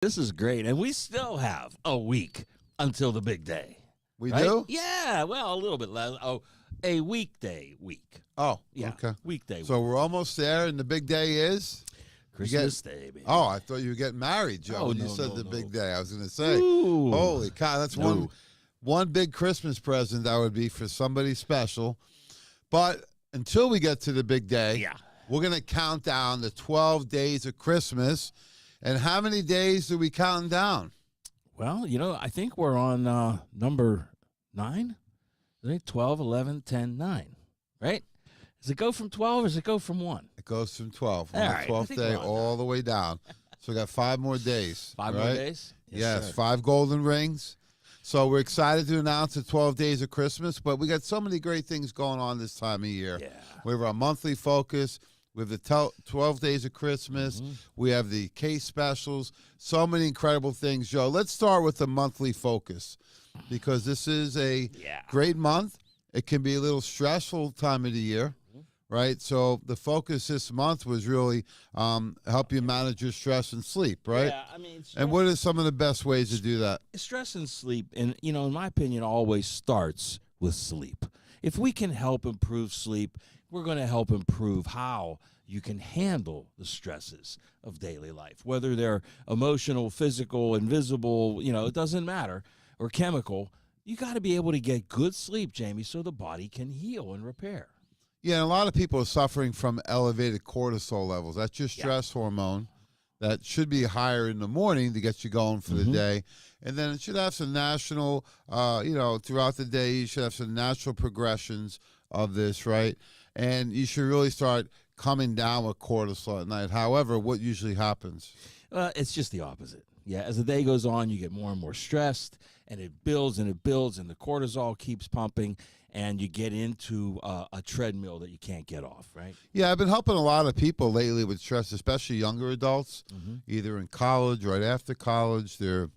This is great. And we still have a week until the big day. We Right? do? Yeah, well, a little bit less. Oh, a weekday week. Oh, Yeah, okay. weekday So week. we're almost there, and the big day is? Christmas Day, baby. Oh, I thought you were getting married, Joe. Oh, when you no, said no, the no. big day. I was going to say, Ooh. holy cow, that's No. one big Christmas present that would be for somebody special. But until we get to the big day, Yeah. we're going to count down the 12 days of Christmas. And how many days are we counting down? Well, I think we're on number 9. I think 12, 11, 10, 9, right? Does it go from 12 or does it go from 1? It goes from 12 All on right, the I 12th think day we're on all the way down. So we got 5 more days. 5 right? more days? Yes, sir. 5 golden rings. So we're excited to announce the 12 days of Christmas, but we got so many great things going on this time of year. Yeah. We have our monthly focus. We have the 12 days of Christmas. Mm-hmm. We have the case specials. So many incredible things, Joe. Let's start with the monthly focus because this is a Yeah. great month. It can be a little stressful time of the year, right? So the focus this month was really help you manage your stress and sleep, right? Yeah, I mean, And what are some of the best ways to do that? stress and sleep, and in my opinion, always starts with sleep. If we can help improve sleep, we're going to help improve how you can handle the stresses of daily life, whether they're emotional, physical, invisible, it doesn't matter, or chemical. You got to be able to get good sleep, Jamie, so the body can heal and repair. Yeah, and a lot of people are suffering from elevated cortisol levels. That's your stress hormone that should be higher in the morning to get you going for the day. And then it should have some national, throughout the day, you should have some natural progressions of this, right? And you should really start coming down with cortisol at night. However, what usually happens? It's just the opposite. Yeah, as the day goes on, you get more and more stressed, and it builds and it builds, and the cortisol keeps pumping, and you get into a treadmill that you can't get off, right? Yeah, I've been helping a lot of people lately with stress, especially younger adults, Mm-hmm. either in college, right after college. They're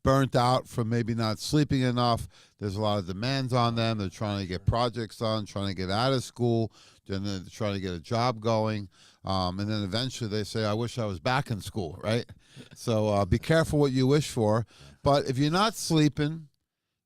burnt out from maybe not sleeping enough. There's a lot of demands on them. They're trying to get projects done, trying to get out of school, then they're trying to get a job going. And then eventually they say, I wish I was back in school, right? So be careful what you wish for. But if you're not sleeping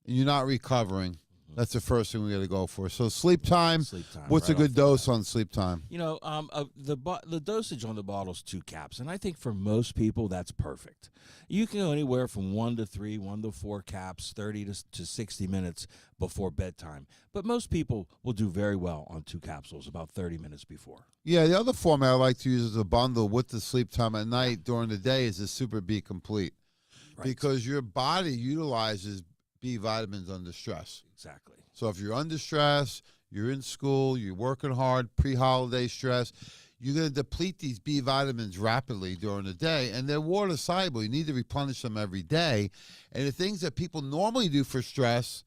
and you're not recovering, that's the first thing we got to go for. So sleep time. Sleep time, What's right a good off the dose on sleep time? The dosage on the bottle is 2 caps, and I think for most people that's perfect. You can go anywhere from 1 to 3, 1 to 4 caps, 30 to 60 minutes before bedtime. But most people will do very well on 2 capsules about 30 minutes before. Yeah, the other format I like to use as a bundle with the sleep time at night during the day is the Super B Complete. Right. Because your body utilizes B vitamins under stress. Exactly. So if you're under stress, you're in school, you're working hard, pre-holiday stress, you're going to deplete these B vitamins rapidly during the day, and they're water soluble. You need to replenish them every day. And the things that people normally do for stress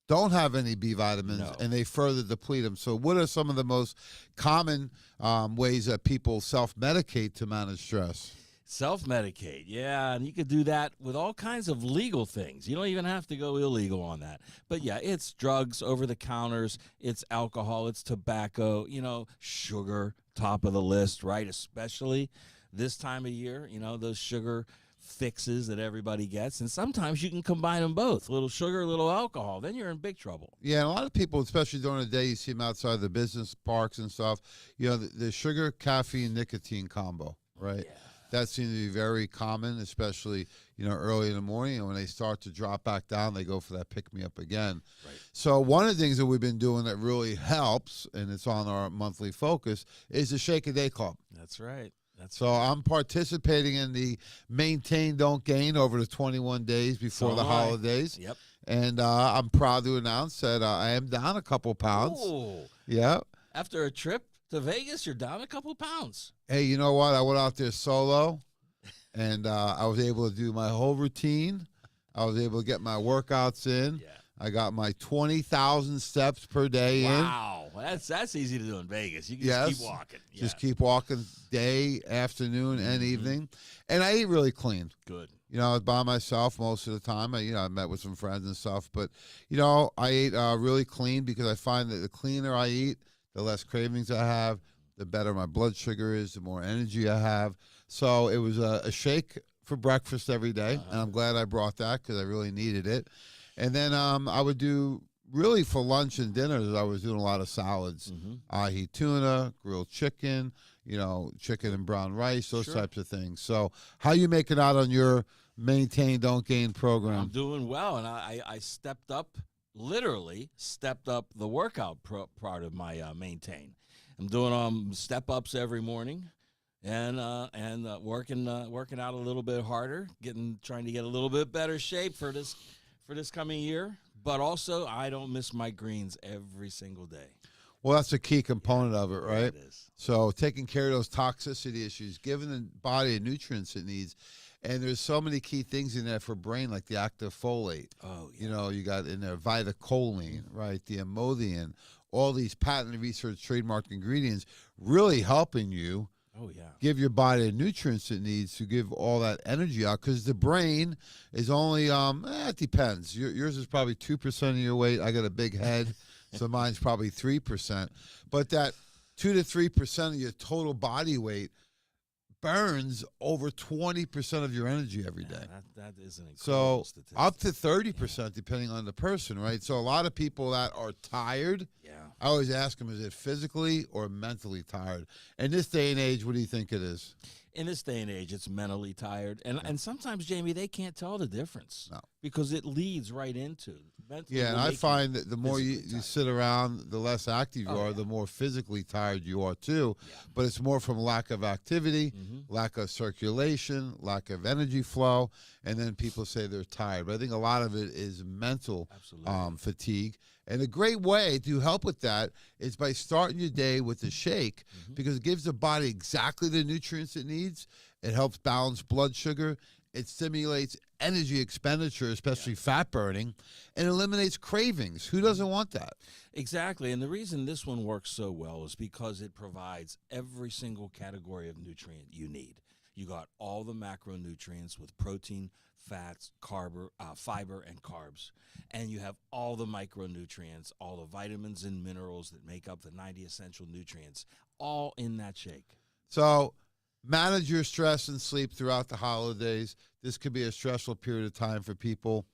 don't have any B vitamins, No. and they further deplete them. So what are some of the most common ways that people self-medicate to manage stress? Self-medicate, yeah, and you could do that with all kinds of legal things. You don't even have to go illegal on that. But yeah, it's drugs, over-the-counters, it's alcohol, it's tobacco, sugar, top of the list, right? Especially this time of year, those sugar fixes that everybody gets. And sometimes you can combine them both, a little sugar, a little alcohol. Then you're in big trouble. Yeah, and a lot of people, especially during the day, you see them outside the business parks and stuff, the sugar, caffeine, nicotine combo, right? Yeah. That seems to be very common, especially, early in the morning. And when they start to drop back down, they go for that pick-me-up again. Right. So one of the things that we've been doing that really helps, and it's on our monthly focus, is the Shake a Day Club. That's right. So I'm participating in the Maintain, Don't Gain over the 21 days before So the am I. holidays. Yep. And I'm proud to announce that I am down a couple pounds. Ooh. Yeah. After a trip to Vegas, you're down a couple pounds. Hey, you know what? I went out there solo, and I was able to do my whole routine. I was able to get my workouts in. Yeah. I got my 20,000 steps per day in. Wow, that's easy to do in Vegas. You can Yes. just keep walking. Just keep walking day, afternoon, and evening. And I eat really clean. Good. I was by myself most of the time. I met with some friends and stuff. But, I ate really clean because I find that the cleaner I eat, the less cravings I have, the better my blood sugar is, the more energy I have. So it was a shake for breakfast every day, and I'm glad I brought that because I really needed it. And then I would do really for lunch and dinners. I was doing a lot of salads, ahi tuna, grilled chicken, chicken and brown rice, those types of things. So how you make it out on your Maintain Don't Gain program? I'm doing well, and I literally stepped up the workout part of my Maintain. I'm doing step-ups every morning. And working out a little bit harder, trying to get a little bit better shape for this coming year. But also, I don't miss my greens every single day. Well, that's a key component of it, right? Yeah, it is. So taking care of those toxicity issues, giving the body the nutrients it needs. And there's so many key things in there for brain, like the active folate. Oh, yeah. You got in there vitacholine, right? The emodian, all these patented research trademarked ingredients really helping you. Oh, yeah. Give your body the nutrients it needs to give all that energy out, because the brain is only, it depends. Yours is probably 2% of your weight. I got a big head, so mine's probably 3%. But that 2 to 3% of your total body weight burns over 20% of your energy every day. That is an incredible so statistic. up to 30%, depending on the person, right? So a lot of people that are tired, I always ask them, is it physically or mentally tired? In this day and age, what do you think it is? In this day and age, it's mentally tired. And sometimes, Jamie, they can't tell the difference. No. Because it leads right into mentally. Yeah, and I find that the more you sit around, the less active you are, yeah. the more physically tired you are too. Yeah. But it's more from lack of activity, lack of circulation, lack of energy flow, and then people say they're tired. But I think a lot of it is mental fatigue. And a great way to help with that is by starting your day with a shake, because it gives the body exactly the nutrients it needs. It helps balance blood sugar. It stimulates energy expenditure, especially fat burning, and eliminates cravings. Who doesn't want that? Exactly. And the reason this one works so well is because it provides every single category of nutrient you need. You got all the macronutrients with protein, fats, fiber, and carbs. And you have all the micronutrients, all the vitamins and minerals that make up the 90 essential nutrients, all in that shake. So manage your stress and sleep throughout the holidays. This could be a stressful period of time for people.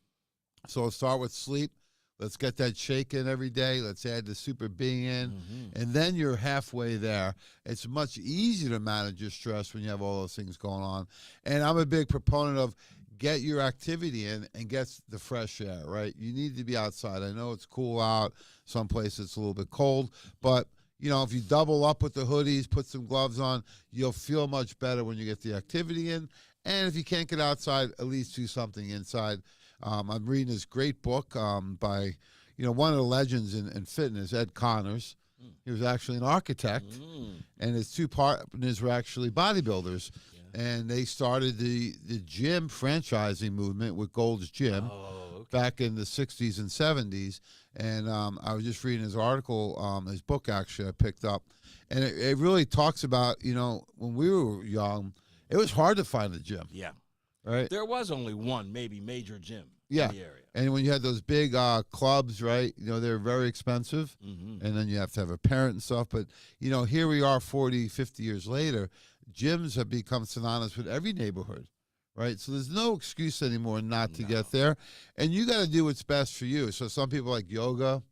So let's start with sleep. Let's get that shake in every day. Let's add the Super B in. And then you're halfway there. It's much easier to manage your stress when you have all those things going on. And I'm a big proponent of get your activity in and get the fresh air, right? You need to be outside. I know it's cool out. Some places it's a little bit cold. But, if you double up with the hoodies, put some gloves on, you'll feel much better when you get the activity in. And if you can't get outside, at least do something inside. I'm reading this great book by, one of the legends in fitness, Ed Connors. He was actually an architect, and his two partners were actually bodybuilders. And they started the gym franchising movement with Gold's Gym back in the 60s and 70s. And I was just reading his article, his book actually I picked up. And it really talks about, when we were young, it was hard to find a gym. Yeah. Right? There was only one, maybe major gym in the area. And when you had those big clubs, right, they're very expensive. And then you have to have a parent and stuff. But, here we are 40, 50 years later. Gyms have become synonymous with every neighborhood, right? So there's no excuse anymore not to get there. And you got to do what's best for you. So some people like yoga.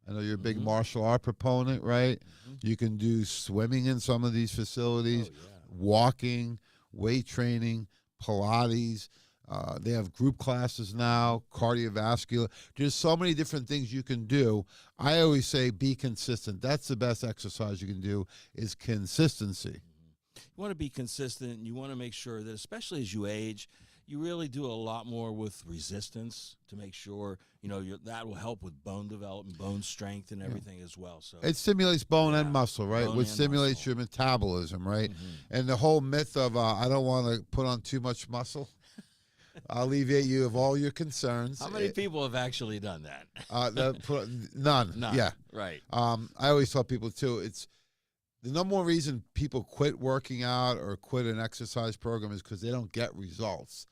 I know you're a big martial art proponent, right? You can do swimming in some of these facilities, walking, weight training, Pilates. They have group classes now, cardiovascular. There's so many different things you can do. I always say be consistent. That's the best exercise you can do is consistency. You want to be consistent. You want to make sure that, especially as you age, you really do a lot more with resistance to make sure, that will help with bone development, bone strength, and everything as well. So it stimulates bone and muscle, right? Which stimulates your metabolism, right? And the whole myth of I don't want to put on too much muscle. I'll alleviate you of all your concerns. How many people have actually done that? None. Yeah. Right. I always tell people, too, it's the number one reason people quit working out or quit an exercise program is because they don't get results,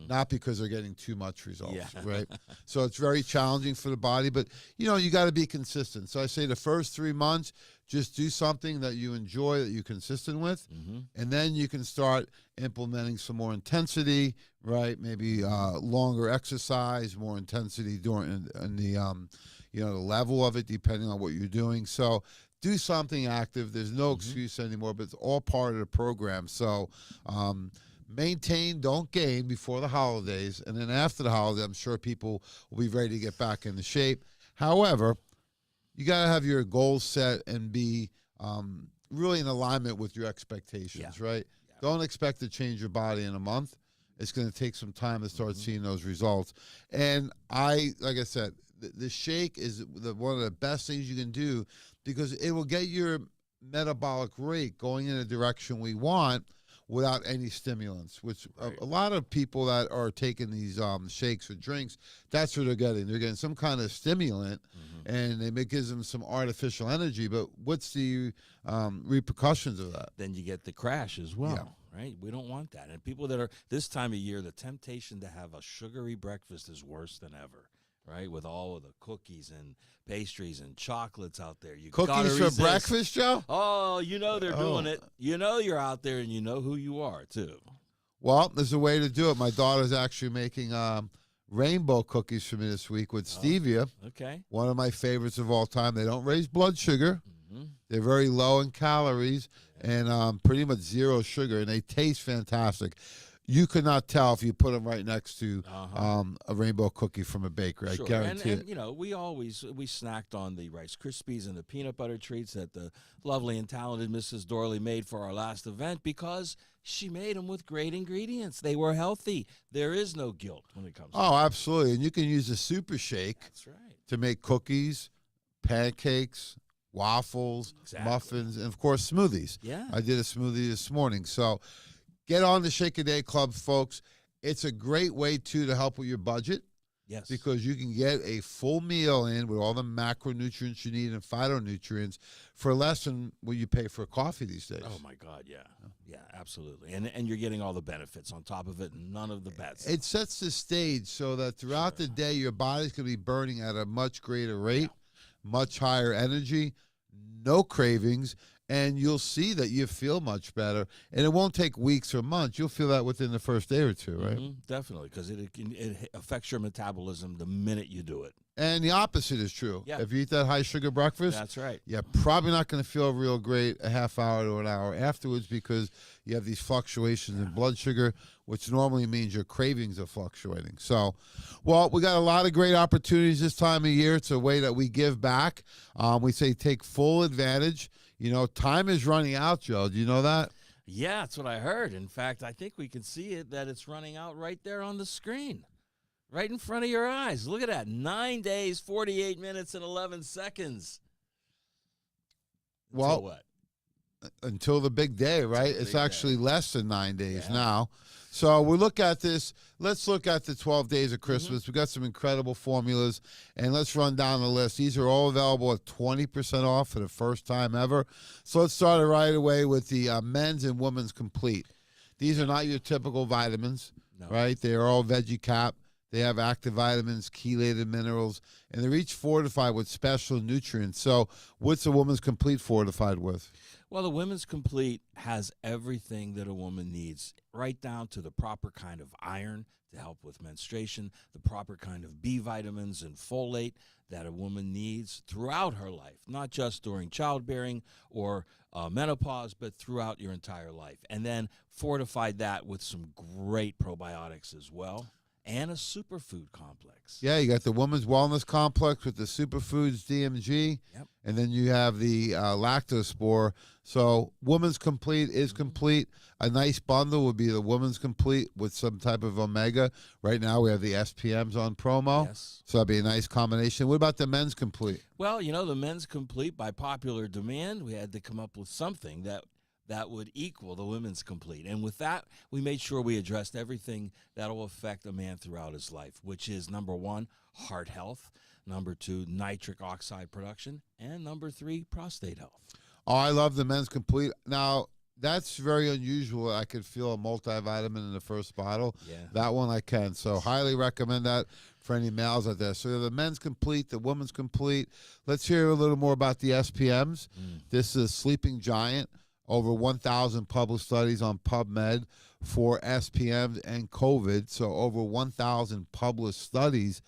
not because they're getting too much results, right? So it's very challenging for the body, but you got to be consistent. So I say the first 3 months, just do something that you enjoy, that you're consistent with, and then you can start implementing some more intensity, right? Maybe longer exercise, more intensity during in the the level of it, depending on what you're doing. So do something active. There's no excuse anymore, but it's all part of the program. So maintain, don't gain before the holidays. And then after the holidays, I'm sure people will be ready to get back into shape. However, you got to have your goals set and be really in alignment with your expectations, right? Yeah. Don't expect to change your body in a month. It's going to take some time to start seeing those results. And like I said, the shake is one of the best things you can do because it will get your metabolic rate going in a direction we want without any stimulants, which a lot of people that are taking these shakes or drinks, that's what they're getting. They're getting some kind of stimulant, and it gives them some artificial energy. But what's the repercussions of that? Then you get the crash as well, right? We don't want that. And people that are this time of year, the temptation to have a sugary breakfast is worse than ever. Right, with all of the cookies and pastries and chocolates out there. You cookies for breakfast, Joe? Oh, they're doing it. You're out there, and you know who you are, too. Well, there's a way to do it. My daughter's actually making rainbow cookies for me this week with stevia. Okay. One of my favorites of all time. They don't raise blood sugar. They're very low in calories and pretty much zero sugar, and they taste fantastic. You could not tell if you put them right next to a rainbow cookie from a bakery. I guarantee it. And we snacked on the Rice Krispies and the peanut butter treats that the lovely and talented Mrs. Dorley made for our last event because she made them with great ingredients. They were healthy. There is no guilt when it comes to that. Absolutely. And you can use a super shake to make cookies, pancakes, waffles, muffins, and, of course, smoothies. Yeah. I did a smoothie this morning. So get on the Shake a Day Club, folks. It's a great way, too, to help with your budget. Yes. Because you can get a full meal in with all the macronutrients you need and phytonutrients for less than what you pay for a coffee these days. Oh, my God, yeah. Yeah, absolutely. And you're getting all the benefits on top of it and none of the bad It sets the stage so that throughout the day, your body's going to be burning at a much greater rate, much higher energy, no cravings, and you'll see that you feel much better. And it won't take weeks or months. You'll feel that within the first day or two, right? Definitely, because it affects your metabolism the minute you do it. And the opposite is true. Yeah. If you eat that high-sugar breakfast, that's right. You're probably not going to feel real great a half hour to an hour afterwards because you have these fluctuations in blood sugar, which normally means your cravings are fluctuating. So, well, we got a lot of great opportunities this time of year. It's a way that we give back. We say take full advantage. Time is running out, Joe. Do you know that? Yeah, that's what I heard. In fact, I think we can see it, that it's running out right there on the screen. Right in front of your eyes. Look at that. 9 days, 48 minutes, and 11 seconds. Well, until what? Until the big day, right? It's actually less than 9 days now. So we look at this. Let's look at the 12 days of Christmas. We've got some incredible formulas, and let's run down the list. These are all available at 20% off for the first time ever. So let's start it right away with the men's and women's complete. These are not your typical vitamins, right? They are all veggie cap. They have active vitamins, chelated minerals, and they're each fortified with special nutrients. So what's a woman's complete fortified with? Well, the Women's Complete has everything that a woman needs, right down to the proper kind of iron to help with menstruation, the proper kind of B vitamins and folate that a woman needs throughout her life, not just during childbearing or menopause, but throughout your entire life. And then fortified that with some great probiotics as well. And a superfood complex. Yeah, you got the Women's Wellness Complex with the Superfoods DMG. Yep. And then you have the Lactospore. So Women's Complete is complete. A nice bundle would be the Women's Complete with some type of omega. Right now we have the SPMs on promo. Yes. So that'd be a nice combination. What about the Men's Complete? Well, the Men's Complete, by popular demand, we had to come up with something that would equal the Women's Complete. And with that, we made sure we addressed everything that will affect a man throughout his life, which is, number 1, heart health, number 2, nitric oxide production, and number 3, prostate health. Oh, I love the Men's Complete. Now, that's very unusual. I could feel a multivitamin in the first bottle. Yeah. That one I can. So highly recommend that for any males out there. So the Men's Complete, the Women's Complete. Let's hear a little more about the SPMs. This is Sleeping Giant. Over 1,000 published studies on PubMed for SPMs and COVID. So over 1,000 published studies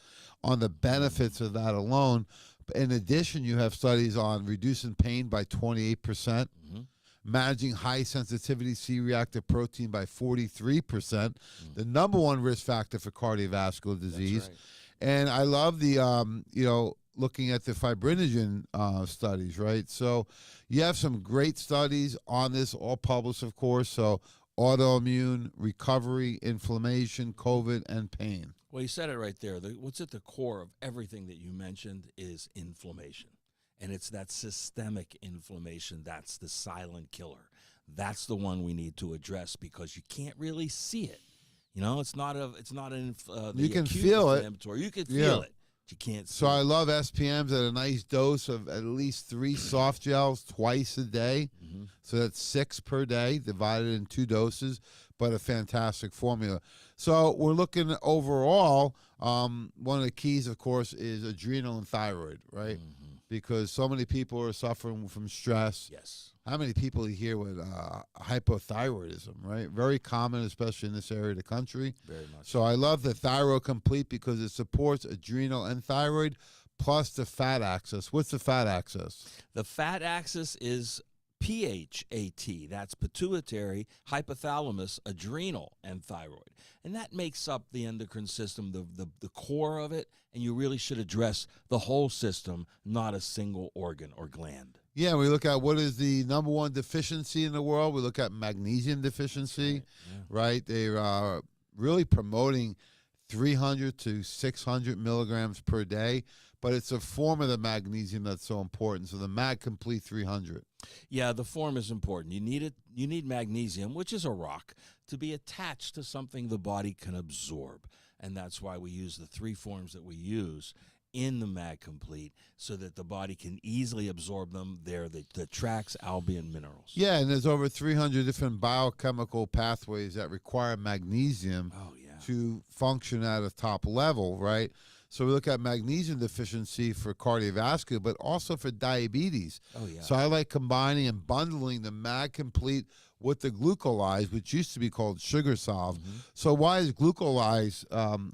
on the benefits of that alone. In addition, you have studies on reducing pain by 28%, managing high sensitivity C-reactive protein by 43%, the number one risk factor for cardiovascular disease. Right. And I love the, looking at the fibrinogen studies, right? So you have some great studies on this, all published, of course. So autoimmune, recovery, inflammation, COVID, and pain. Well, you said it right there. What's at the core of everything that you mentioned is inflammation. And it's that systemic inflammation that's the silent killer. That's the one we need to address because you can't really see it. You know, it's not You can feel it. You can feel it. You can't see So I it. love SPMs at a nice dose of at least 3 soft gels twice a day. So that's 6 per day, divided in 2 doses, but a fantastic formula. So we're looking overall, one of the keys, of course, is adrenal and thyroid, right? Because so many people are suffering from stress. Yes. How many people you hear with hypothyroidism, right? Very common, especially in this area of the country. Very much. So I love the Thyroid Complete because it supports adrenal and thyroid, plus the fat axis. What's the fat axis? The fat axis is PHAT. That's pituitary, hypothalamus, adrenal, and thyroid. And that makes up the endocrine system, the core of it. And you really should address the whole system, not a single organ or gland. Yeah, we look at what is the number one deficiency in the world. We look at magnesium deficiency, right? They're really promoting 300 to 600 milligrams per day, but it's a form of the magnesium that's so important. So the Mag Complete 300. Yeah, the form is important. You need it. You need magnesium, which is a rock, to be attached to something the body can absorb. And that's why we use the 3 forms that we use in the Mag Complete so that the body can easily absorb them. They're the Trax Albion minerals. Yeah, and there's over 300 different biochemical pathways that require magnesium to function at a top level, right? So we look at magnesium deficiency for cardiovascular, but also for diabetes. Oh, yeah. So I like combining and bundling the Mag Complete with the Glucolyze, which used to be called Sugar Solve. So why is Glucolyze,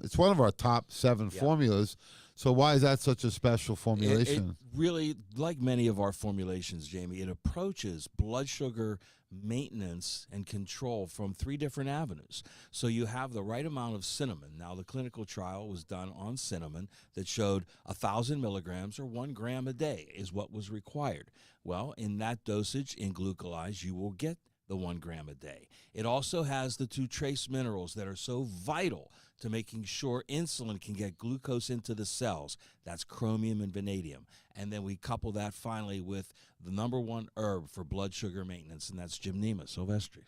it's one of our top 7 formulas. So why is that such a special formulation? It really, like many of our formulations, Jamie, it approaches blood sugar maintenance and control from 3 different avenues. So you have the right amount of cinnamon. Now, the clinical trial was done on cinnamon that showed 1,000 milligrams or 1 gram a day is what was required. Well, in that dosage in Glucolyze, you will get the 1 gram a day. It also has the 2 trace minerals that are so vital to making sure insulin can get glucose into the cells. That's chromium and vanadium. And then we couple that finally with the number 1 herb for blood sugar maintenance, and that's Gymnema sylvestri.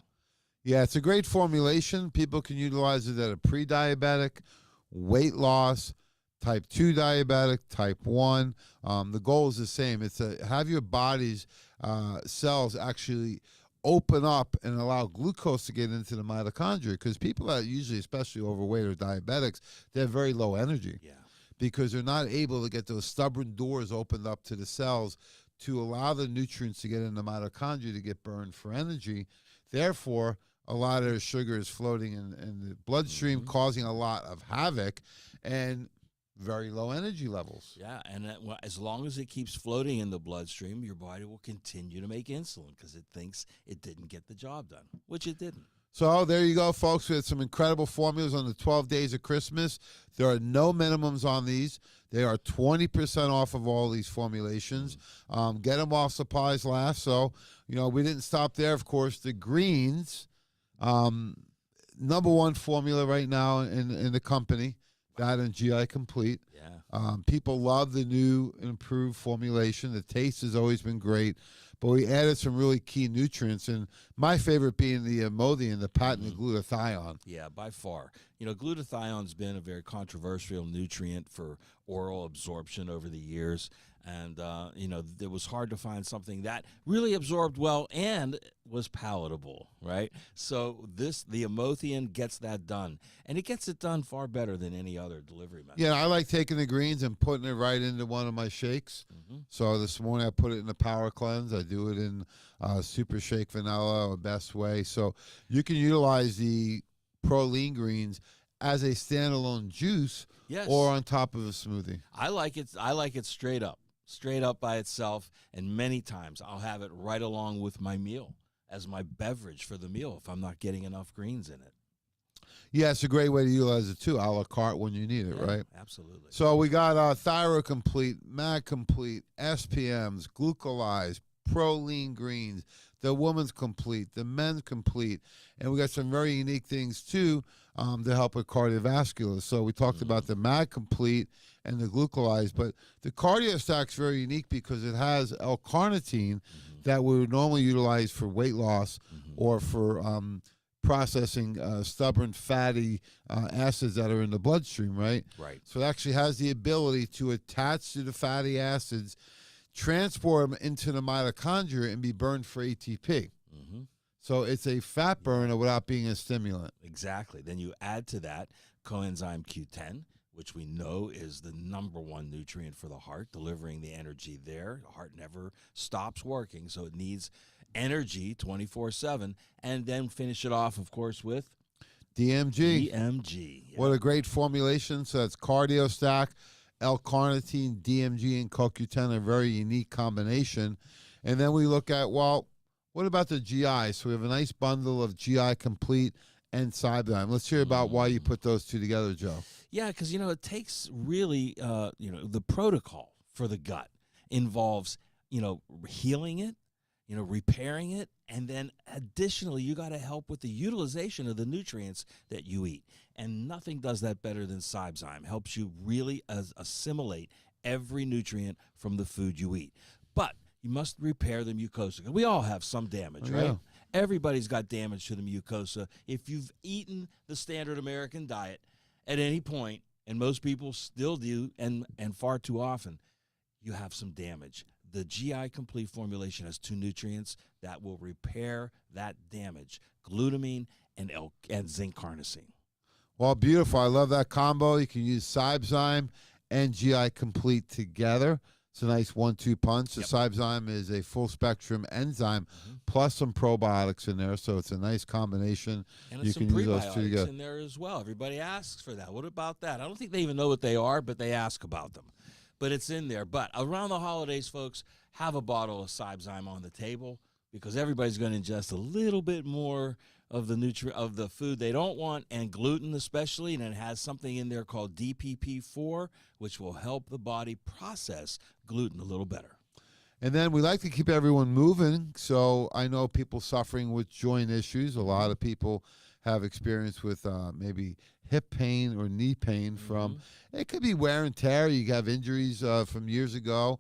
Yeah, it's a great formulation. People can utilize it at a pre-diabetic, weight loss, type 2 diabetic, type 1. The goal is the same. It's to have your body's cells actually open up and allow glucose to get into the mitochondria, because people that are usually, especially overweight or diabetics, they have very low energy because they're not able to get those stubborn doors opened up to the cells to allow the nutrients to get in the mitochondria to get burned for energy. Therefore, a lot of their sugar is floating in the bloodstream, causing a lot of havoc and very low energy levels. Yeah, and as long as it keeps floating in the bloodstream, your body will continue to make insulin because it thinks it didn't get the job done, which it didn't. So there you go, folks. We had some incredible formulas on the 12 days of Christmas. There are no minimums on these. They are 20% off of all these formulations. Get them while supplies last. So, we didn't stop there. Of course, the greens, number 1 formula right now in the company, that and GI Complete. Yeah. People love the new improved formulation. The taste has always been great, but we added some really key nutrients, and my favorite being the Imodium, the patented glutathione. Yeah, by far. Glutathione's been a very controversial nutrient for oral absorption over the years. And, it was hard to find something that really absorbed well and was palatable, right? So the Imothian gets that done. And it gets it done far better than any other delivery method. Yeah, I like taking the greens and putting it right into one of my shakes. Mm-hmm. So this morning I put it in the Power Cleanse. I do it in Super Shake Vanilla or Best Way. So you can utilize the Proline greens as a standalone juice, Yes. or on top of a smoothie. I like it straight up by itself. And many times I'll have it right along with my meal as my beverage for the meal if I'm not getting enough greens in it. Yeah, it's a great way to utilize it too, a la carte when you need it, Yeah, right? Absolutely. So we got Thyro Complete, Mag Complete, SPMs, Glucolyze, Proline Greens, the Woman's Complete, the Men's Complete, and we got some very unique things too to help with cardiovascular. So we talked about the Mag Complete and the Glucolyze, but the Cardio Stack's very unique because it has L-carnitine that we would normally utilize for weight loss or for processing stubborn fatty acids that are in the bloodstream, right? Right. So it actually has the ability to attach to the fatty acids, transport them into the mitochondria, and be burned for ATP. Mm-hmm. So it's a fat burner without being a stimulant. Exactly. Then you add to that coenzyme Q10, which we know is the number one nutrient for the heart, delivering the energy there. The heart never stops working, so it needs energy 24/7. And then finish it off, of course, with DMG. DMG. Yeah. What a great formulation. So that's Cardio Stack, L-carnitine, DMG, and CoQ10, a very unique combination. And then we look at, well, what about the GI? So we have a nice bundle of GI Complete and Cyberdyne. Let's hear about why you put those two together, Joe. Yeah, because, it takes really, the protocol for the gut involves, healing it, repairing it, and then additionally, you got to help with the utilization of the nutrients that you eat. And nothing does that better than Cyberzyme. Helps you really assimilate every nutrient from the food you eat. But you must repair the mucosa. We all have some damage, right? Yeah. Everybody's got damage to the mucosa. If you've eaten the standard American diet at any point, and most people still do, and far too often, you have some damage. The GI Complete formulation has two nutrients that will repair that damage: glutamine and zinc carnosine. Well, beautiful. I love that combo. You can use Cyberzyme and GI Complete together. It's a nice 1-2 punch. The Cyberzyme is a full spectrum enzyme plus some probiotics in there, so it's a nice combination. And it's some prebiotics in there as well. Everybody asks for that. What about that? I don't think they even know what they are, but they ask about them. But it's in there. But around the holidays, folks, have a bottle of Cyberzyme on the table because everybody's going to ingest a little bit more of the food they don't want, and gluten especially, and it has something in there called DPP4, which will help the body process gluten a little better. And then we like to keep everyone moving. So I know people suffering with joint issues. A lot of people have experience with maybe hip pain or knee pain from, it could be wear and tear. You have injuries from years ago.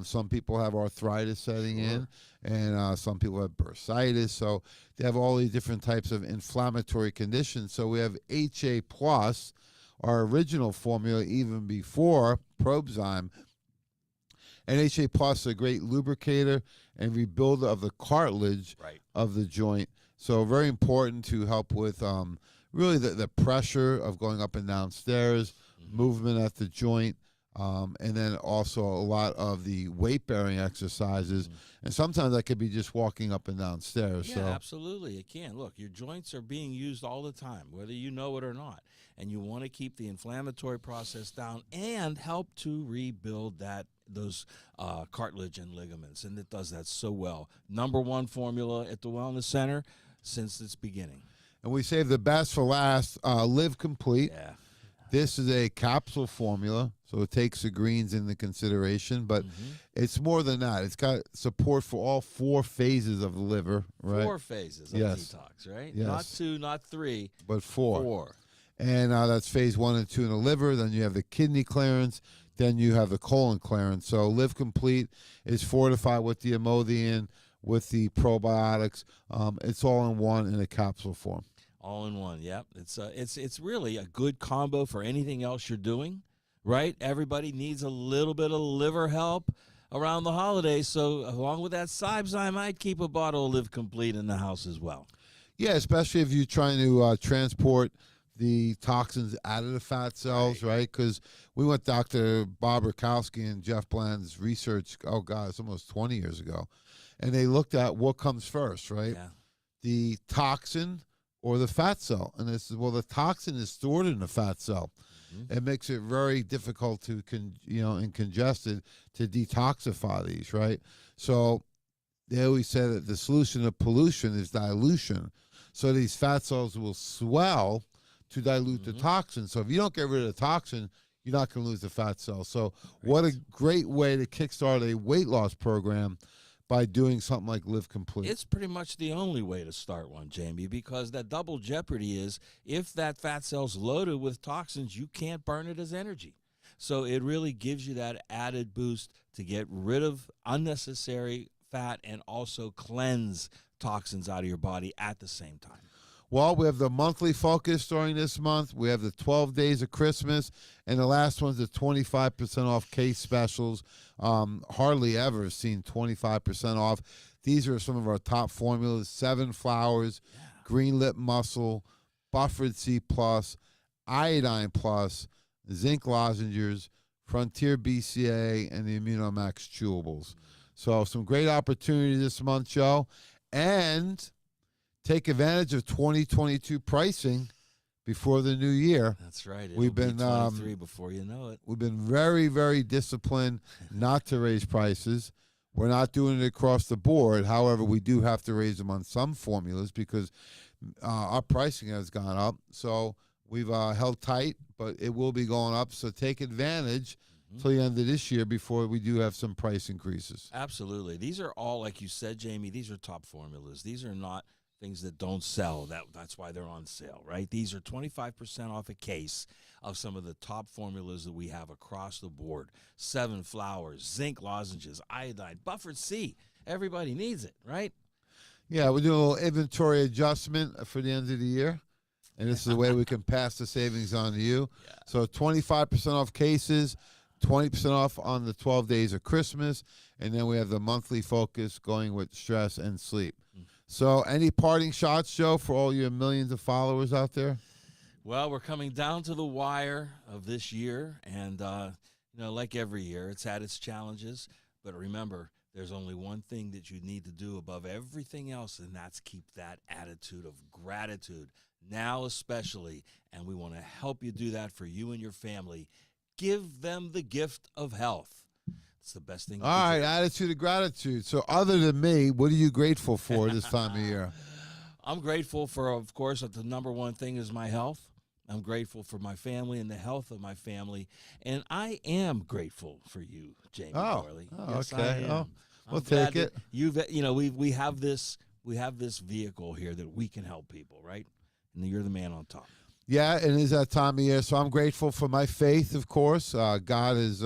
Some people have arthritis setting in, and some people have bursitis. So they have all these different types of inflammatory conditions. So we have HA Plus, our original formula, even before Probzyme. And HA Plus is a great lubricator and rebuilder of the cartilage of the joint. So very important to help with really the pressure of going up and down stairs, movement at the joint, and then also a lot of the weight-bearing exercises. And sometimes that could be just walking up and down stairs. Yeah, so. Absolutely. It can. Look, your joints are being used all the time, whether you know it or not. And you want to keep the inflammatory process down and help to rebuild those cartilage and ligaments. And it does that so well. Number one formula at the Wellness Center since its beginning. And we save the best for last, Live Complete. Yeah. This is a capsule formula, so it takes the greens into consideration, but it's more than that. It's got support for all 4 phases of the liver, right? 4 phases of detox, right? Yes. Not 2, not 3, but 4. 4. And that's phase 1 and 2 in the liver. Then you have the kidney clearance. Then you have the colon clearance. So Live Complete is fortified with the Imothian, with the probiotics. It's all in one in a capsule form. All in one. Yep. It's really a good combo for anything else you're doing, right? Everybody needs a little bit of liver help around the holidays. So along with that Sibes, I might keep a bottle of Live Complete in the house as well. Yeah, especially if you're trying to transport the toxins out of the fat cells, right? Because we went Dr. Bob Rakowski and Jeff Bland's research, oh, God, it's almost 20 years ago. And they looked at what comes first, right? Yeah. The toxin or the fat cell. And this is, well, the toxin is stored in the fat cell. Mm-hmm. It makes it very difficult to, and congested to detoxify these, right? So they always say that the solution of pollution is dilution. So these fat cells will swell to dilute the toxin. So if you don't get rid of the toxin, you're not going to lose the fat cell. So what a great way to kickstart a weight loss program by doing something like Live Complete. It's pretty much the only way to start one, Jamie, because that double jeopardy is if that fat cell's loaded with toxins, you can't burn it as energy. So it really gives you that added boost to get rid of unnecessary fat and also cleanse toxins out of your body at the same time. Well, we have the monthly focus during this month. We have the 12 days of Christmas, and the last one's the 25% off case specials. Hardly ever seen 25% off. These are some of our top formulas: 7 Flowers, Green Lip Muscle, Buffered C+, Iodine Plus, Zinc Lozenges, Frontier BCA, and the Immunomax Chewables. So some great opportunity this month, Joe. And take advantage of 2022 pricing before the new year. That's right. We've been 23 before you know it. We've been very, very disciplined not to raise prices. We're not doing it across the board. However, we do have to raise them on some formulas because our pricing has gone up. So we've held tight, but it will be going up. So take advantage till the end of this year before we do have some price increases. Absolutely. These are all, like you said, Jamie, these are top formulas. These are not things that don't sell. That's why they're on sale, right? These are 25% off a case of some of the top formulas that we have across the board. 7 Flowers, Zinc Lozenges, Iodine, Buffered C. Everybody needs it, right? Yeah, we're doing a little inventory adjustment for the end of the year. And this is the way we can pass the savings on to you. Yeah. So 25% off cases, 20% off on the 12 days of Christmas, and then we have the monthly focus going with stress and sleep. So any parting shots, Joe, for all your millions of followers out there? Well, we're coming down to the wire of this year, and, like every year, it's had its challenges. But remember, there's only one thing that you need to do above everything else, and that's keep that attitude of gratitude, now especially, and we want to help you do that for you and your family. Give them the gift of health. It's the best thing. All right, attitude of gratitude. So other than me, what are you grateful for this time of year? I'm grateful for, of course, the number one thing is my health. I'm grateful for my family and the health of my family. And I am grateful for you, Jamie Corley. Yes, okay. We'll take it. We have this vehicle here that we can help people, right? And you're the man on top. Yeah, it is that time of year. So I'm grateful for my faith, of course. God has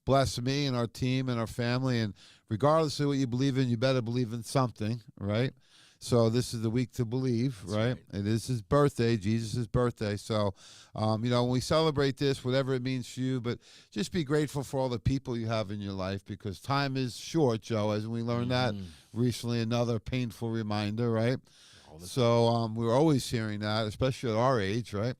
blessed me and our team and our family. And regardless of what you believe in, you better believe in something, right? So this is the week to believe, right? It is his birthday, Jesus' birthday. So, when we celebrate this, whatever it means for you, but just be grateful for all the people you have in your life because time is short, Joe, as we learned that recently, another painful reminder, right? So we're always hearing that, especially at our age, right?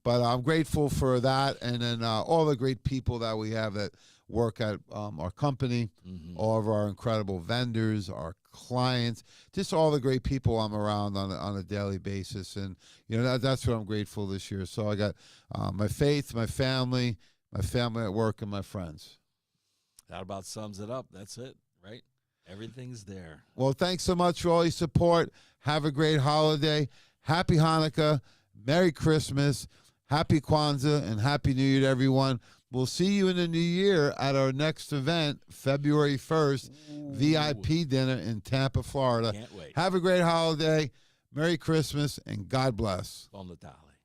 But I'm grateful for that, and then all the great people that we have that work at our company, all of our incredible vendors, our clients, just all the great people I'm around on a daily basis, and that's what I'm grateful this year. So I got my faith, my family at work, and my friends. That about sums it up. That's it, right? Everything's there. Well, thanks so much for all your support. Have a great holiday. Happy Hanukkah. Merry Christmas. Happy Kwanzaa and Happy New Year to everyone. We'll see you in the new year at our next event, February 1st, VIP dinner in Tampa, Florida. Can't wait. Have a great holiday. Merry Christmas and God bless. Buon Natale.